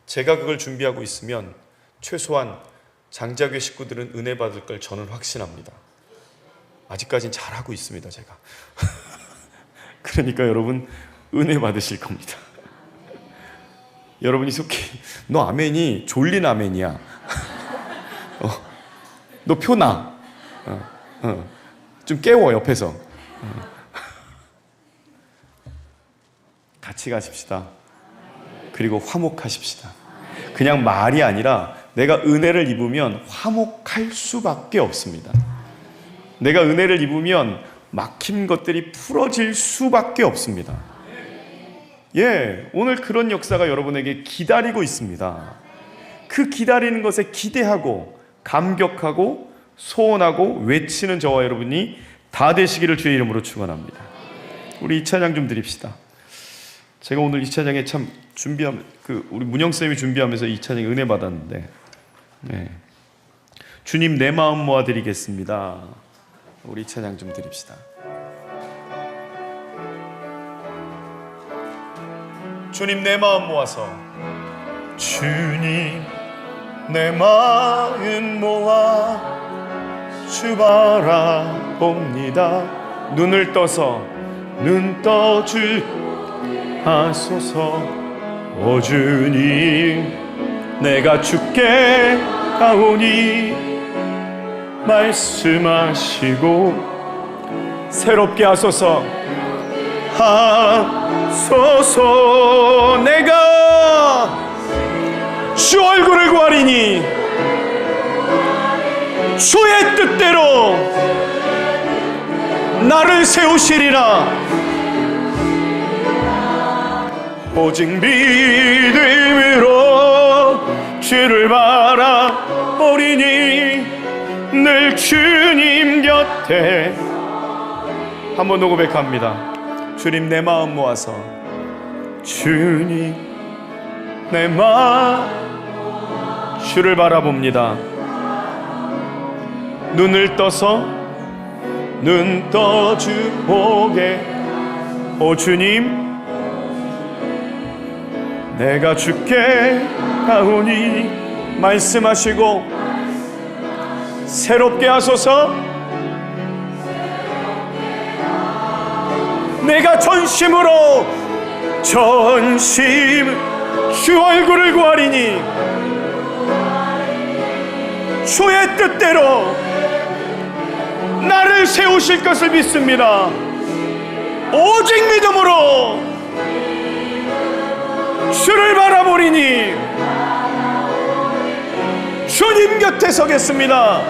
제가 그걸 준비하고 있으면 최소한 장자교회 식구들은 은혜 받을 걸 저는 확신합니다. 아직까지는 잘하고 있습니다, 제가. 그러니까 여러분 은혜 받으실 겁니다. 여러분이 속히 너 아멘이 졸린 아멘이야. 너 표나. 좀 깨워 옆에서. 같이 가십시다. 그리고 화목하십시다. 그냥 말이 아니라 내가 은혜를 입으면 화목할 수밖에 없습니다. 내가 은혜를 입으면 막힌 것들이 풀어질 수밖에 없습니다. 예, 오늘 그런 역사가 여러분에게 기다리고 있습니다. 그 기다리는 것에 기대하고 감격하고 소원하고 외치는 저와 여러분이 다 되시기를 주의 이름으로 축원합니다. 우리 이 찬양 좀 드립시다. 제가 오늘 이 찬양에 참 우리 문영쌤이 준비하면서 이 찬양에 은혜 받았는데, 네. 주님 내 마음 모아드리겠습니다. 우리 이 찬양 좀 드립시다. 주님 내 마음 모아서, 주님 내 마음 모아 주 바라봅니다. 눈을 떠서 눈 떠주 하소서. 오 주님 내가 주께 가오니 말씀하시고 새롭게 하소서. 하소서. 내가 주 얼굴을 구하리니 주의 뜻대로 나를 세우시리라. 오직 믿음으로 주를 바라보리니 늘 주님 곁에. 한번 더 고백합니다. 주님 내 마음 모아서, 주님 내 마음 주를 바라봅니다. 눈을 떠서 눈 떠주 보게. 오 주님 내가 주께 가오니 말씀하시고 새롭게 하소서. 내가 전심으로 주 얼굴을 구하리니 주의 뜻대로 나를 세우실 것을 믿습니다. 오직 믿음으로 주를 바라보리니 주님 곁에 서겠습니다.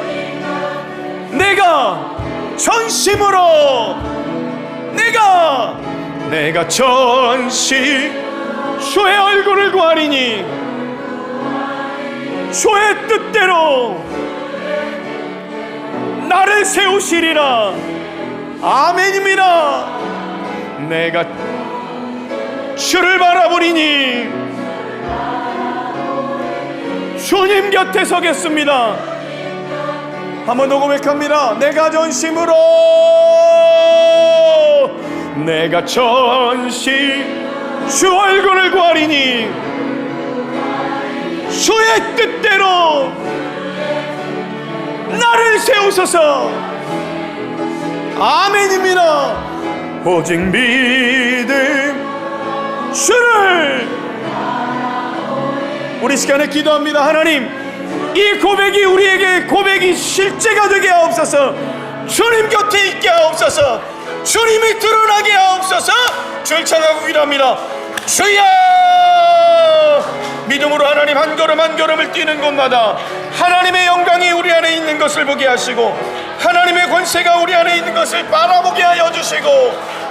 내가 전심으로 내가 전심 주의 얼굴을 구하리니 주의 뜻대로 나를 세우시리라. 아멘입니다. 내가 주를 바라보리니 주님 곁에 서겠습니다. 한 번 더 고백합니다. 내가 전심으로 내가 전시 주 얼굴을 구하리니 주의 뜻대로 나를 세우소서. 아멘입니다. 오직 믿음 주를. 우리 시간에 기도합니다. 하나님, 이 고백이 우리에게 고백이 실제가 되게 하옵소서. 주님 곁에 있게 하옵소서. 주님이 드러나게 하옵소서. 주를 찬양하고 기도합니다. 주여! 믿음으로 하나님 한 걸음 한 걸음을 뛰는 곳마다 하나님의 영광이 우리 안에 있는 것을 보게 하시고 하나님의 권세가 우리 안에 있는 것을 바라보게 하여 주시고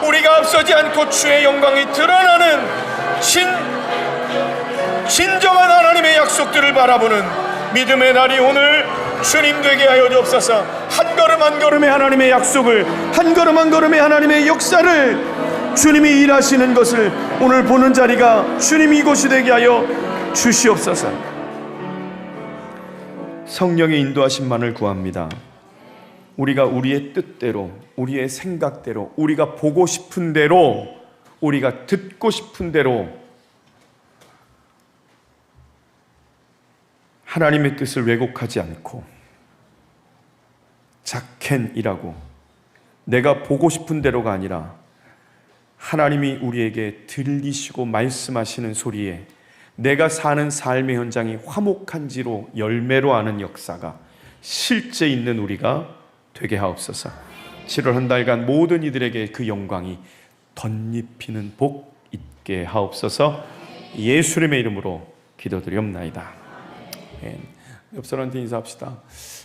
우리가 앞서지 않고 주의 영광이 드러나는 진정한 하나님의 약속들을 바라보는 믿음의 날이 오늘 주님 되게 하여 주옵소서. 한 걸음 한 걸음의 하나님의 약속을, 한 걸음 한 걸음의 하나님의 역사를 주님이 일하시는 것을 오늘 보는 자리가 주님 이곳이 되게 하여 주시옵소서. 성령의 인도하심만을 구합니다. 우리가 우리의 뜻대로, 우리의 생각대로, 우리가 보고 싶은 대로, 우리가 듣고 싶은 대로 하나님의 뜻을 왜곡하지 않고 작겐이라고 내가 보고 싶은 대로가 아니라 하나님이 우리에게 들리시고 말씀하시는 소리에 내가 사는 삶의 현장이 화목한지로 열매로 아는 역사가 실제 있는 우리가 되게 하옵소서. 7월 한 달간 모든 이들에게 그 영광이 덧입히는 복 있게 하옵소서. 예수님의 이름으로 기도드리옵나이다. 옆 사람한테 인사합시다.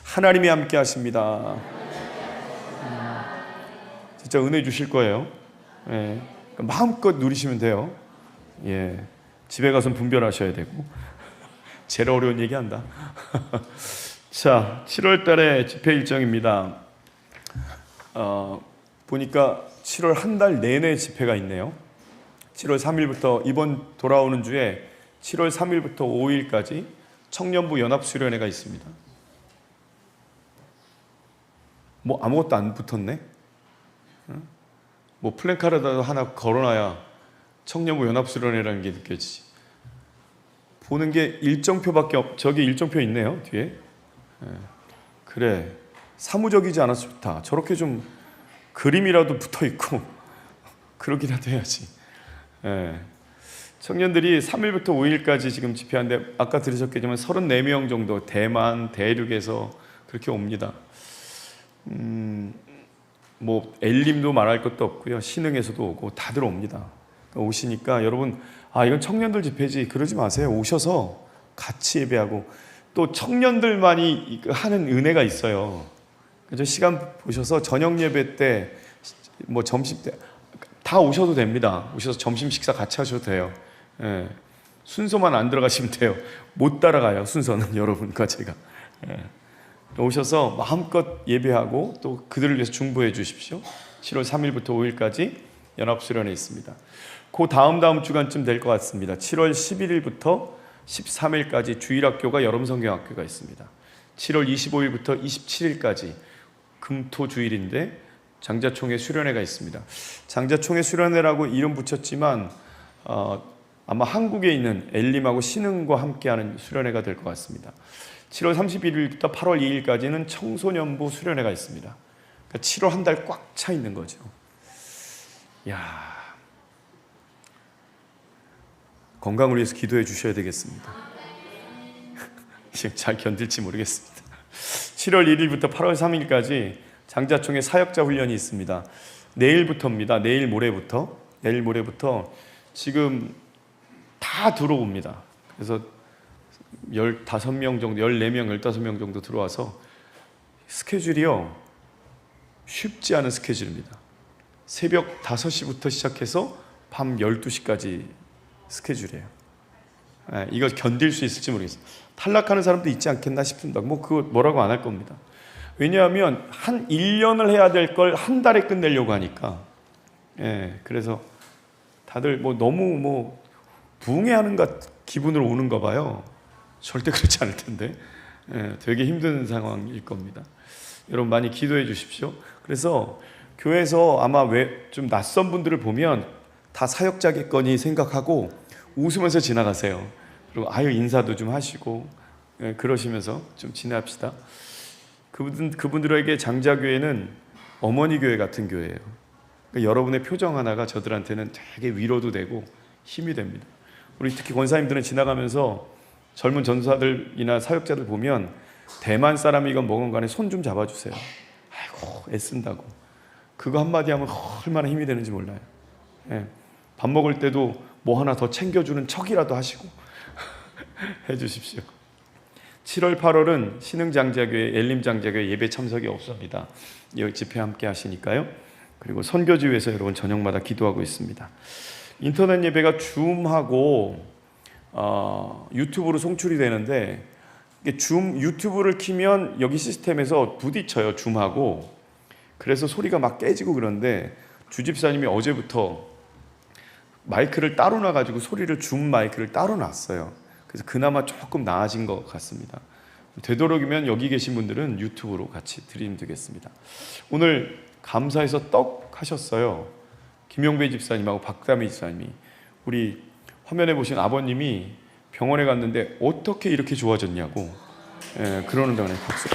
하나님이 함께 하십니다. 진짜 은혜 주실 거예요. 마음껏 누리시면 돼요. 집에 가서 분별하셔야 되고. 제일 어려운 얘기한다. 자, 7월 달에 집회 일정입니다. 보니까 7월 한 달 내내 집회가 있네요. 7월 3일부터 이번 돌아오는 주에 7월 3일부터 5일까지 청년부 연합수련회가 있습니다. 뭐 아무것도 안 붙었네? 뭐 플랜카드라도 하나 걸어놔야 청년부 연합수련회라는 게 느껴지지. 보는 게 일정표밖에 저기 일정표 있네요, 뒤에. 그래, 사무적이지 않아서 좋다. 저렇게 좀 그림이라도 붙어있고 그러기라도 해야지. 청년들이 3일부터 5일까지 지금 집회하는데 아까 들으셨겠지만 34명 정도 대만, 대륙에서 그렇게 옵니다. 뭐 엘림도 말할 것도 없고요. 신흥에서도 오고 다들 옵니다. 오시니까 여러분, 이건 청년들 집회지 그러지 마세요. 오셔서 같이 예배하고 또 청년들만이 하는 은혜가 있어요. 그래서 시간 보셔서 저녁 예배 때, 뭐 점심 때 다 오셔도 됩니다. 오셔서 점심 식사 같이 하셔도 돼요. 순서만 안 들어가시면 돼요. 못 따라가요, 순서는. 여러분과 제가. 오셔서 마음껏 예배하고 또 그들을 위해서 중보해 주십시오. 7월 3일부터 5일까지 연합수련회 있습니다. 그 다음 주간쯤 될 것 같습니다. 7월 11일부터 13일까지 주일학교가 여름성경학교가 있습니다. 7월 25일부터 27일까지 금토주일인데 장자총회 수련회가 있습니다. 장자총회 수련회라고 이름 붙였지만 아마 한국에 있는 엘림하고 신흥과 함께하는 수련회가 될 것 같습니다. 7월 31일부터 8월 2일까지는 청소년부 수련회가 있습니다. 그러니까 7월 한 달 꽉 차 있는 거죠. 야, 건강을 위해서 기도해 주셔야 되겠습니다. 잘 견딜지 모르겠습니다. 7월 1일부터 8월 3일까지 장자총회 사역자 훈련이 있습니다. 내일부터입니다. 내일 모레부터 지금 다 들어옵니다. 그래서 15명 정도, 14명, 15명 정도 들어와서 스케줄이요, 쉽지 않은 스케줄입니다. 새벽 5시부터 시작해서 밤 12시까지 스케줄이에요. 이거 견딜 수 있을지 모르겠어요. 탈락하는 사람도 있지 않겠나 싶습니다. 뭐 그거 뭐라고 안 할 겁니다. 왜냐하면 한 1년을 해야 될 걸 한 달에 끝내려고 하니까. 그래서 다들 뭐 너무 부흥회하는 기분으로 오는가 봐요. 절대 그렇지 않을 텐데. 되게 힘든 상황일 겁니다. 여러분 많이 기도해 주십시오. 그래서 교회에서 아마 왜 좀 낯선 분들을 보면 다 사역자겠거니 생각하고 웃으면서 지나가세요. 그리고 아유 인사도 좀 하시고 그러시면서 좀 지내합시다. 그분들에게 장자교회는 어머니 교회 같은 교회예요. 그러니까 여러분의 표정 하나가 저들한테는 되게 위로도 되고 힘이 됩니다. 우리 특히 권사님들은 지나가면서 젊은 전사들이나 사역자들 보면 대만 사람이건 뭐건 간에 손 좀 잡아주세요. 아이고 애쓴다고. 그거 한마디 하면 얼마나 힘이 되는지 몰라요. 예. 밥 먹을 때도 뭐 하나 더 챙겨주는 척이라도 하시고 해주십시오. 7월 8월은 신흥장자교회 엘림장자교회 예배 참석이 없습니다. 여기 집회 함께 하시니까요. 그리고 선교지회에서 여러분 저녁마다 기도하고 있습니다. 인터넷 예배가 줌하고 유튜브로 송출이 되는데 유튜브를 키면 여기 시스템에서 부딪혀요. 줌하고. 그래서 소리가 막 깨지고 그런데 주집사님이 어제부터 마이크를 따로 놔가지고 소리를 줌 마이크를 따로 놨어요. 그래서 그나마 조금 나아진 것 같습니다. 되도록이면 여기 계신 분들은 유튜브로 같이 드리겠습니다. 오늘 감사해서 떡 하셨어요. 김용배 집사님하고 박다미 집사님이. 우리 화면에 보신 아버님이 병원에 갔는데 어떻게 이렇게 좋아졌냐고 그러는데 박수.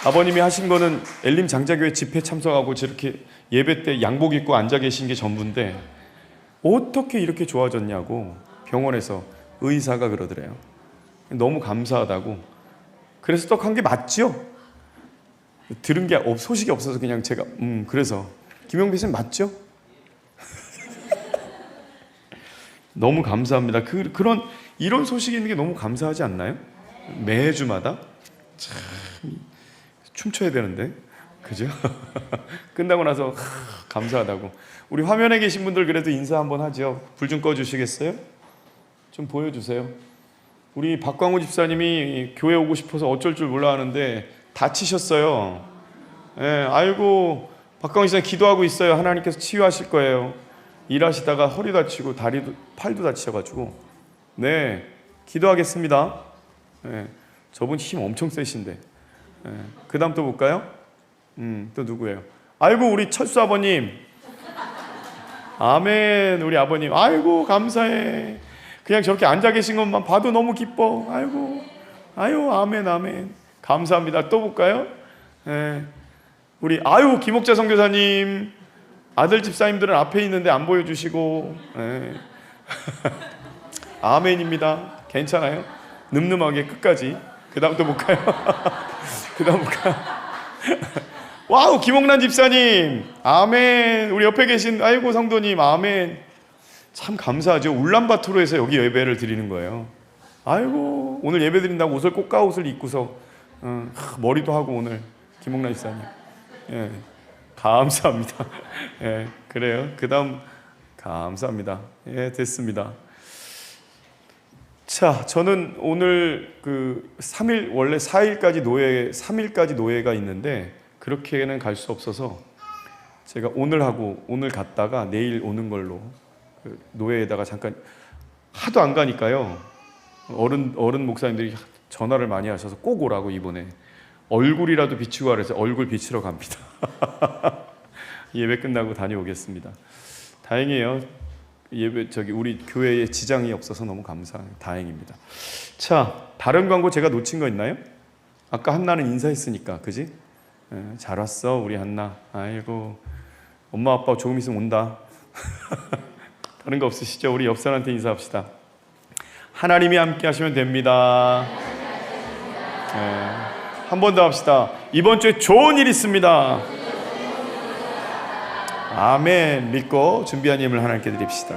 아버님이 하신 거는 엘림 장자교회 집회 참석하고 저렇게 예배 때 양복 입고 앉아 계신 게 전부인데 어떻게 이렇게 좋아졌냐고 병원에서 의사가 그러더래요. 너무 감사하다고. 그래서 떡 한 게 맞죠? 들은 게 소식이 없어서 그냥 제가 그래서 김용배 선생님 맞죠? 너무 감사합니다. 이런 소식이 있는 게 너무 감사하지 않나요? 매주마다 참 춤춰야 되는데 그죠? 끝나고 나서 감사하다고. 우리 화면에 계신 분들 그래도 인사 한번 하죠. 불 좀 꺼주시겠어요? 좀 보여주세요. 우리 박광호 집사님이 교회 오고 싶어서 어쩔 줄 몰라 하는데 다치셨어요. 아이고 박광호 집사님 기도하고 있어요. 하나님께서 치유하실 거예요. 일하시다가 허리 다치고 팔도 다치셔가지고 네 기도하겠습니다. 저분 힘 엄청 세신데. 그 다음 또 볼까요? 또 누구예요? 아이고 우리 철수 아버님. 아멘. 우리 아버님 아이고 감사해. 그냥 저렇게 앉아 계신 것만 봐도 너무 기뻐. 아유 아멘 아멘. 감사합니다. 또 볼까요? 우리 김옥자 선교사님. 아들 집사님들은 앞에 있는데 안 보여주시고 아멘입니다. 괜찮아요? 늠름하게 끝까지. 그 다음 또 볼까요? 그 다음 볼까요? 와우 김옥란 집사님 아멘. 우리 옆에 계신 아이고 성도님 아멘. 참 감사하죠. 울란바토르에서 여기 예배를 드리는 거예요. 아이고 오늘 예배 드린다고 옷을 꽃가옷을 입고서 머리도 하고 오늘 김옥란 집사님 감사합니다. 그래요. 그 다음 감사합니다. 됐습니다. 자, 저는 오늘 3일 원래 4일까지 3일까지 노예가 있는데 그렇게는 갈 수 없어서 제가 오늘 갔다가 내일 오는 걸로 노예에다가 잠깐 하도 안 가니까요. 어른 목사님들이 전화를 많이 하셔서 꼭 오라고 이번에 얼굴이라도 비치고 하래서 얼굴 비치러 갑니다. 예배 끝나고 다녀오겠습니다. 다행이에요. 우리 교회에 지장이 없어서 너무 다행입니다. 자, 다른 광고 제가 놓친 거 있나요? 아까 한나는 인사했으니까, 그지? 잘 왔어, 우리 한나. 아이고, 엄마 아빠 조금 있으면 온다. 다른 거 없으시죠? 우리 옆 사람한테 인사합시다. 하나님이 함께 하시면 됩니다. 한 번 더 합시다. 이번 주에 좋은 일 있습니다. 아멘. 믿고 준비한 예물 하나님께 드립시다.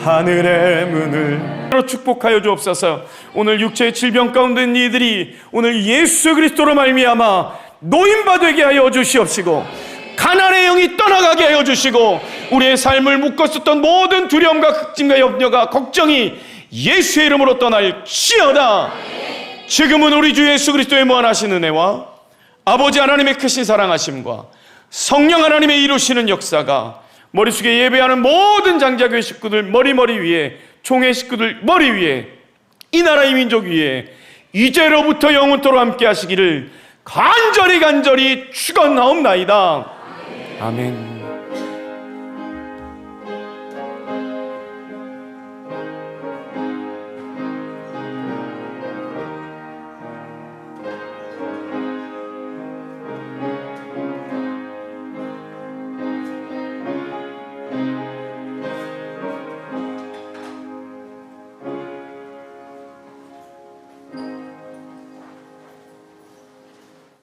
하늘의 문을 축복하여 주옵소서. 오늘 육체의 질병 가운데 있는 이들이 오늘 예수 그리스도로 말미암아 노인바되게 하여 주시옵시고 가난의 영이 떠나가게 하여 주시고 우리의 삶을 묶었었던 모든 두려움과 걱정과 염려가 걱정이 예수의 이름으로 떠날지어다. 지금은 우리 주 예수 그리스도의 무한하신 은혜와 아버지 하나님의 크신 사랑하심과 성령 하나님의 이루시는 역사가 머릿속에 예배하는 모든 장자교회 식구들 머리 위에 총회 식구들 머리 위에 이 나라의 민족 위에 이제로부터 영원토록 함께 하시기를 간절히 축원하옵나이다. 아멘.